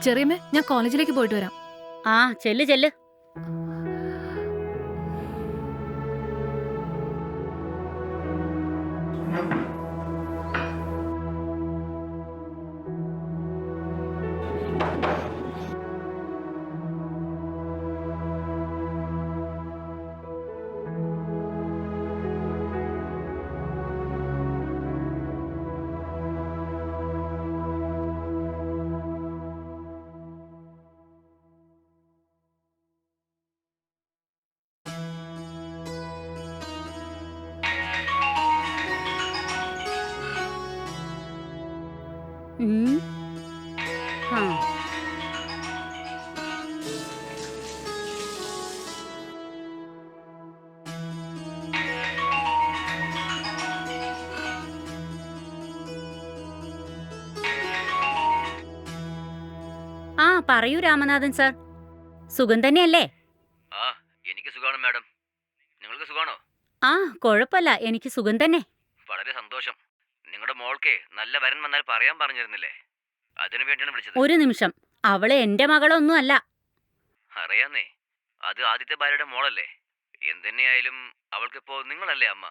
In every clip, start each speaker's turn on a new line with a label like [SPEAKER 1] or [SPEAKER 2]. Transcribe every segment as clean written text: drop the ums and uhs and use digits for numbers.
[SPEAKER 1] ചെറിയമ്മേ, ഞാൻ കോളേജിലേക്ക് പോയിട്ട് വരാം.
[SPEAKER 2] ആ ചെല്ല് ചെല്ല്. ഉം. ആ. ആ പറയൂ രാമനാഥൻ സാർ, സുഖം തന്നെയല്ലേ?
[SPEAKER 3] ആ എനിക്ക് സുഖമാണ് മാഡം. നിങ്ങൾക്ക് സുഖാണോ?
[SPEAKER 2] ആ കുഴപ്പമില്ല, എനിക്ക് സുഖം തന്നെ.
[SPEAKER 3] വളരെ സന്തോഷം. നിങ്ങളുടെ മോൾക്ക് നല്ല വരൻ വന്നാൽ പറയാൻ പറഞ്ഞിരുന്നില്ലേ? അതിനു വേണ്ടിയാണ് വിളിച്ചത്.
[SPEAKER 2] ഒരു നിമിഷം, അവള് എന്റെ മകളൊന്നും അല്ല.
[SPEAKER 3] അറിയാന്നേ, അത് ആദ്യത്തെ ഭാര്യയുടെ മോളല്ലേ. എന്തെന്നെയായാലും അവൾക്കിപ്പോ നിങ്ങളല്ലേ അമ്മ.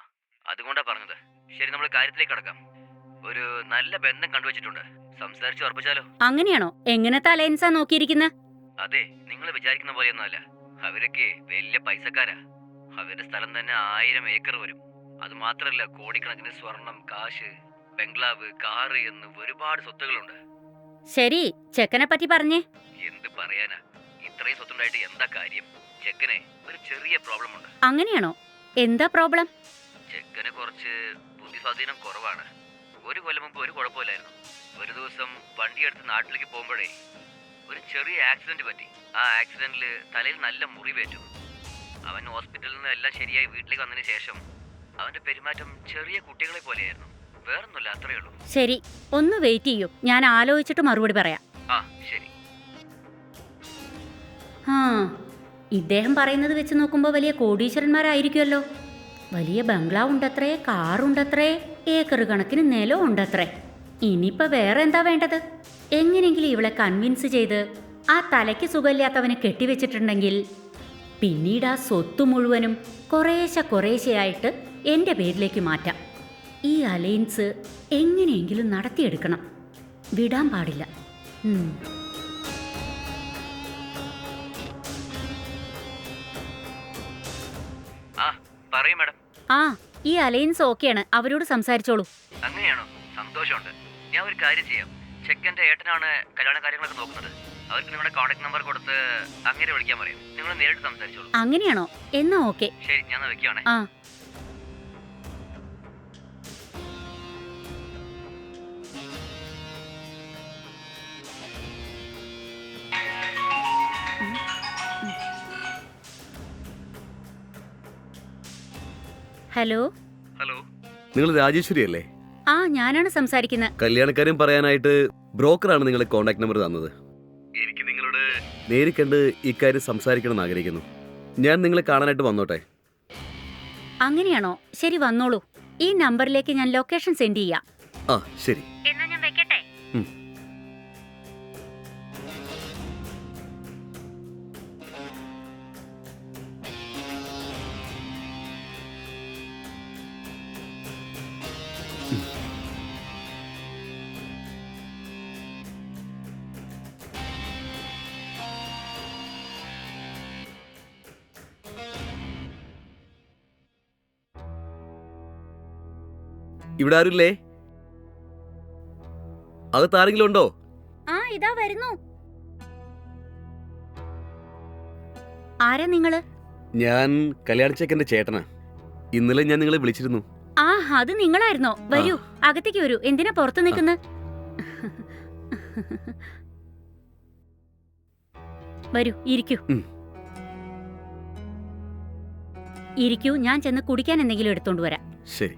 [SPEAKER 3] അതുകൊണ്ടാ പറഞ്ഞത്. ശരി, നമ്മൾ കാര്യത്തിലേക്ക് കടക്കാം. ഒരു നല്ല ബന്ധം കണ്ടുവച്ചിട്ടുണ്ട്. സംസാരിച്ച് ഉറപ്പിച്ചാലോ?
[SPEAKER 2] അങ്ങനെയാണോ? എങ്ങനത്തെ അലയൻസാ നോക്കിയിരിക്കുന്നത്?
[SPEAKER 3] അതെ, നിങ്ങൾ വിചാരിക്കുന്ന പോലെയൊന്നും അല്ല. അവരൊക്കെ വലിയ പൈസക്കാരാ. അവരുടെ സ്ഥലം തന്നെ 1000 ഏക്കർ വരും. അത് മാത്രല്ല, കോടിക്കണക്കിന് സ്വർണം, കാശ്, ബംഗ്ലാവ്, കാറ് എന്ന് ഒരുപാട് സ്വത്തുകളുണ്ട്.
[SPEAKER 2] ശരി, ചെക്കനെ പറ്റി പറഞ്ഞേ.
[SPEAKER 3] എന്ത് പറയാനാ, ഇത്രയും സ്വത്തുണ്ടായിട്ട് എന്താ കാര്യം? ചെക്കനെ ഒരു ചെറിയ പ്രോബ്ലം ഉണ്ട്.
[SPEAKER 2] അങ്ങനെയാണോ? എന്താ പ്രോബ്ലം?
[SPEAKER 3] ചെക്കന് കുറച്ച് ബുദ്ധിസ്വാധീനം കുറവാണ്. ഒരു കൊല്ലം മുമ്പ് ഒരു കുഴപ്പമില്ലായിരുന്നു. ഒരു ദിവസം വണ്ടിയെടുത്ത് നാട്ടിലേക്ക് പോകുമ്പോഴേ ഒരു ചെറിയ ആക്സിഡന്റ് പറ്റി. ആ ആക്സിഡന്റില് തലയിൽ നല്ല മുറിവേറ്റു. അവൻ ഹോസ്പിറ്റലിൽ നിന്ന് എല്ലാം ശരിയായി വീട്ടിലേക്ക് വന്നതിന് ശേഷം അവന്റെ പെരുമാറ്റം ചെറിയ കുട്ടികളെ പോലെയായിരുന്നു. വേറൊന്നുമില്ല, അത്രയേ ഉള്ളൂ.
[SPEAKER 2] ശരി, ഒന്ന് വെയിറ്റ് ചെയ്യൂ, ഞാൻ ആലോചിച്ചിട്ട് മറുപടി പറയാം.
[SPEAKER 3] ആ ശരി.
[SPEAKER 2] ആ ഇദ്ദേഹം പറയുന്നത് വെച്ച് നോക്കുമ്പോൾ വലിയ കോടീശ്വരന്മാരായിരിക്കുമല്ലോ. വലിയ ബംഗ്ലാവ് ഉണ്ടത്രേ, കാറുണ്ടത്രേ, ഏക്കർ കണക്കിന് നിലം ഉണ്ടത്രേ. ഇനിയിപ്പോൾ വേറെ എന്താ വേണ്ടത്? എങ്ങനെയെങ്കിലും ഇവളെ കൺവിൻസ് ചെയ്ത് ആ തലയ്ക്ക് സുഖമില്ലാത്തവനെ കെട്ടിവെച്ചിട്ടുണ്ടെങ്കിൽ പിന്നീട് ആ സ്വത്ത് മുഴുവനും കുറേശ്ശെയായിട്ട് എൻ്റെ പേരിലേക്ക് മാറ്റാം. ഈ അലയൻസ് എങ്ങനെയെങ്കിലും നടത്തിയെടുക്കണം, വിടാൻ പാടില്ല.
[SPEAKER 3] പറയൂ മാഡം.
[SPEAKER 2] ആ ഈ അലയൻസ് ഓക്കെയാണ്, അവരോട് സംസാരിച്ചോളൂ.
[SPEAKER 3] അങ്ങനെയാണോ? സന്തോഷമുണ്ട്. ഞാൻ ഒരു കാര്യം ചെയ്യാം. ചെക്കൻ്റെ ഏട്ടനാണ് കല്യാണ കാര്യങ്ങളൊക്കെ നോക്കുന്നത്. അവർക്ക് നിങ്ങളുടെ കോൺടാക്ട് നമ്പർ കൊടുത്ത് അങ്ങനെ വിളിക്കാൻ പറയും. നിങ്ങൾ നേരിട്ട് സംസാരിച്ചോളൂ.
[SPEAKER 2] അങ്ങനെയാണോ? എന്നാ ഓക്കെ.
[SPEAKER 3] ശരി, ഞാൻ വെക്കുകയാണേ.
[SPEAKER 2] ആ ഹലോ.
[SPEAKER 3] ഹലോ,
[SPEAKER 4] നിങ്ങൾ രാജേശ്വരി അല്ലേ?
[SPEAKER 2] ആ ഞാനാണ് സംസാരിക്കുന്നത്.
[SPEAKER 4] കല്യാണക്കാര്യം പറയാനായിട്ട് ബ്രോക്കറാണ് നിങ്ങളെ കോൺടാക്ട് നമ്പർ തന്നത്. എനിക്ക് നിങ്ങളോട് നേരിൽ കണ്ട് ഇക്കാര്യം സംസാരിക്കണം എന്ന് ആഗ്രഹിക്കുന്നു. ഞാൻ നിങ്ങളെ കാണാനായിട്ട് വന്നോട്ടെ?
[SPEAKER 2] അങ്ങനെയാണോ? ശരി, വന്നോളൂ. ഈ നമ്പറിലേക്ക് ഞാൻ ലൊക്കേഷൻ സെൻഡ് ചെയ്യാം.
[SPEAKER 4] ആ ശരി.
[SPEAKER 2] എന്നാ ഞാൻ വെക്കട്ടെ?
[SPEAKER 4] ഇവിടെ ആരുമില്ലേ? അകത്ത് ആരെങ്കിലും ഉണ്ടോ?
[SPEAKER 2] ആ ഇതാ വരുന്നു. ആരാ നിങ്ങള്?
[SPEAKER 4] ഞാൻ കല്യാണിച്ചേക്കന്റെ ചേട്ടനാ. ഇന്നലെ ഞാൻ നിങ്ങളെ വിളിച്ചിരുന്നു.
[SPEAKER 2] ആ അത് നിങ്ങളായിരുന്നോ? വരൂ, അകത്തേക്ക് വരൂ. എന്തിനാ പുറത്ത് നിൽക്കുന്നത്? വരൂ, ഇരിക്കൂ. ഇരിക്കൂ, ഞാൻ ചെന്ന് കുടിക്കാൻ എന്തെങ്കിലും എടുത്തോണ്ട് വരാം.
[SPEAKER 4] ശരി.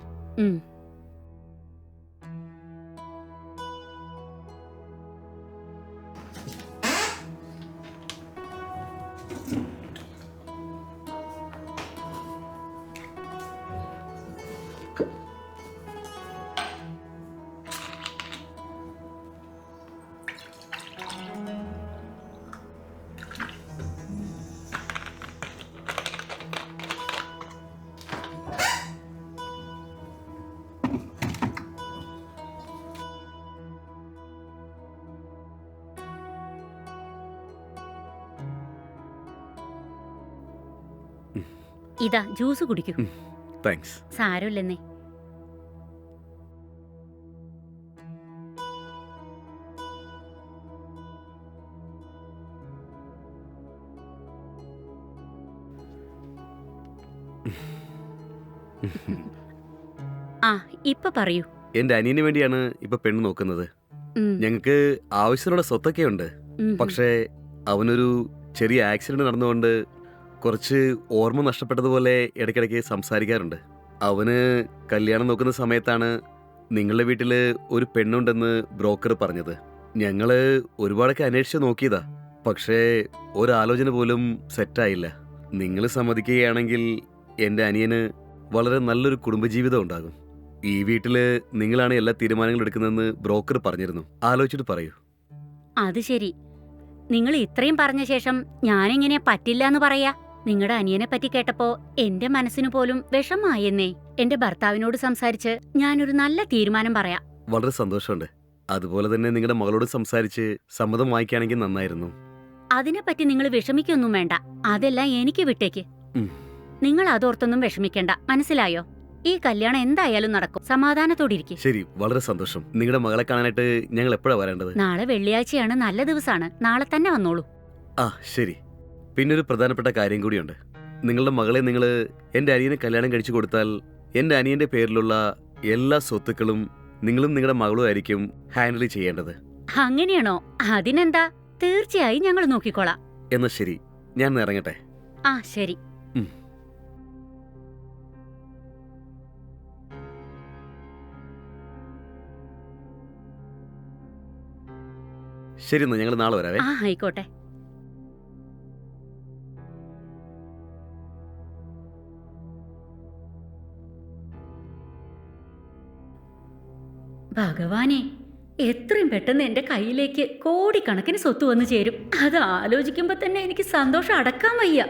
[SPEAKER 2] ഇതാ ജ്യൂസ് കുടിക്കൂ.
[SPEAKER 4] താങ്ക്സ്.
[SPEAKER 2] സാരമില്ലെന്നേ. ആ ഇപ്പൊ പറയൂ.
[SPEAKER 4] എന്റെ അനിയന് വേണ്ടിയാണ് ഇപ്പൊ പെണ്ണ് നോക്കുന്നത്.
[SPEAKER 2] ഉം,
[SPEAKER 4] ഞങ്ങൾക്ക് ആവശ്യത്തിനുള്ള സ്വത്തൊക്കെ ഉണ്ട്.
[SPEAKER 2] ഉം.
[SPEAKER 4] പക്ഷേ അവനൊരു ചെറിയ ആക്സിഡന്റ് നടന്നുകൊണ്ട് കുറച്ച് ഓർമ്മ നഷ്ടപ്പെട്ടതുപോലെ ഇടയ്ക്കിടയ്ക്ക് സംസാരിക്കാറുണ്ട്. അവന് കല്യാണം നോക്കുന്ന സമയത്താണ് നിങ്ങളുടെ വീട്ടിൽ ഒരു പെണ്ണുണ്ടെന്ന് ബ്രോക്കർ പറഞ്ഞത്. ഞങ്ങള് ഒരുപാടൊക്കെ അന്വേഷിച്ച് നോക്കിയതാ, പക്ഷേ ഒരാലോചന പോലും സെറ്റായില്ല. നിങ്ങൾ സമ്മതിക്കുകയാണെങ്കിൽ എൻ്റെ അനിയന് വളരെ നല്ലൊരു കുടുംബജീവിതം ഉണ്ടാകും. ഈ വീട്ടില് നിങ്ങളാണ് എല്ലാ തീരുമാനങ്ങളും എടുക്കുന്നതെന്ന് ബ്രോക്കർ പറഞ്ഞിരുന്നു. ആലോചിച്ചിട്ട് പറയൂ.
[SPEAKER 2] അത് ശരി. നിങ്ങൾ ഇത്രയും പറഞ്ഞ ശേഷം ഞാനെങ്ങനെയാ പറ്റില്ല എന്ന് പറയാ? നിങ്ങളുടെ അനിയനെ പറ്റി കേട്ടപ്പോ എന്റെ മനസ്സിന് പോലും വിഷമായെന്നേ. എന്റെ ഭർത്താവിനോട് സംസാരിച്ച് ഞാനൊരു നല്ല തീരുമാനം പറയാം.
[SPEAKER 4] വളരെ സന്തോഷമുണ്ട്. അതുപോലെ തന്നെ നിങ്ങളുടെ മകളോട് സംസാരിച്ച് സമ്മതം വാങ്ങിക്കുകയാണെങ്കിൽ നന്നായിരുന്നു.
[SPEAKER 2] അതിനെപ്പറ്റി നിങ്ങൾ വിഷമിക്കൊന്നും വേണ്ട. അതെല്ലാം എനിക്ക് വിട്ടേക്ക്.
[SPEAKER 4] ഉം.
[SPEAKER 2] നിങ്ങൾ അതോർത്തൊന്നും വിഷമിക്കണ്ട, മനസ്സിലായോ? ഈ കല്യാണം എന്തായാലും നടക്കും. സമാധാനത്തോടിരിക്കും.
[SPEAKER 4] ശരി, വളരെ സന്തോഷം. നിങ്ങളുടെ മകളെ കാണാനായിട്ട് ഞങ്ങൾ എപ്പോഴാണ് വരേണ്ടത്?
[SPEAKER 2] നാളെ വെള്ളിയാഴ്ചയാണ്, നല്ല ദിവസമാണ്. നാളെ തന്നെ വന്നോളൂ.
[SPEAKER 4] ആ ശരി. പിന്നൊരു പ്രധാനപ്പെട്ട കാര്യം കൂടിയുണ്ട്. നിങ്ങളുടെ മകളെ നിങ്ങൾ എൻ്റെ അനിയനെ കല്യാണം കഴിച്ചു കൊടുത്താൽ എൻ്റെ അനിയൻ്റെ പേരിലുള്ള എല്ലാ സ്വത്തുക്കളും നിങ്ങളും നിങ്ങളുടെ മകളും ആയിരിക്കും ഹാൻഡിൽ ചെയ്യേണ്ടത്.
[SPEAKER 2] അങ്ങനെയാണോ? അതിനെന്താ, തീർച്ചയായും ഞങ്ങൾ നോക്കിക്കോളാം.
[SPEAKER 4] എന്നാ ശരി, ഞാൻ ഇറങ്ങട്ടെ.
[SPEAKER 2] ആ ശരി.
[SPEAKER 4] ശരി, എന്നാ ഞങ്ങൾ നാളെ വരാവേ.
[SPEAKER 2] ആ ആയിക്കോട്ടെ. ഭഗവാനെ, എത്രയും പെട്ടെന്ന് എന്റെ കയ്യിലേക്ക് കോടിക്കണക്കിന് സ്വത്ത് വന്നു ചേരും. അത് ആലോചിക്കുമ്പോ തന്നെ എനിക്ക് സന്തോഷം അടക്കാൻ വയ്യ.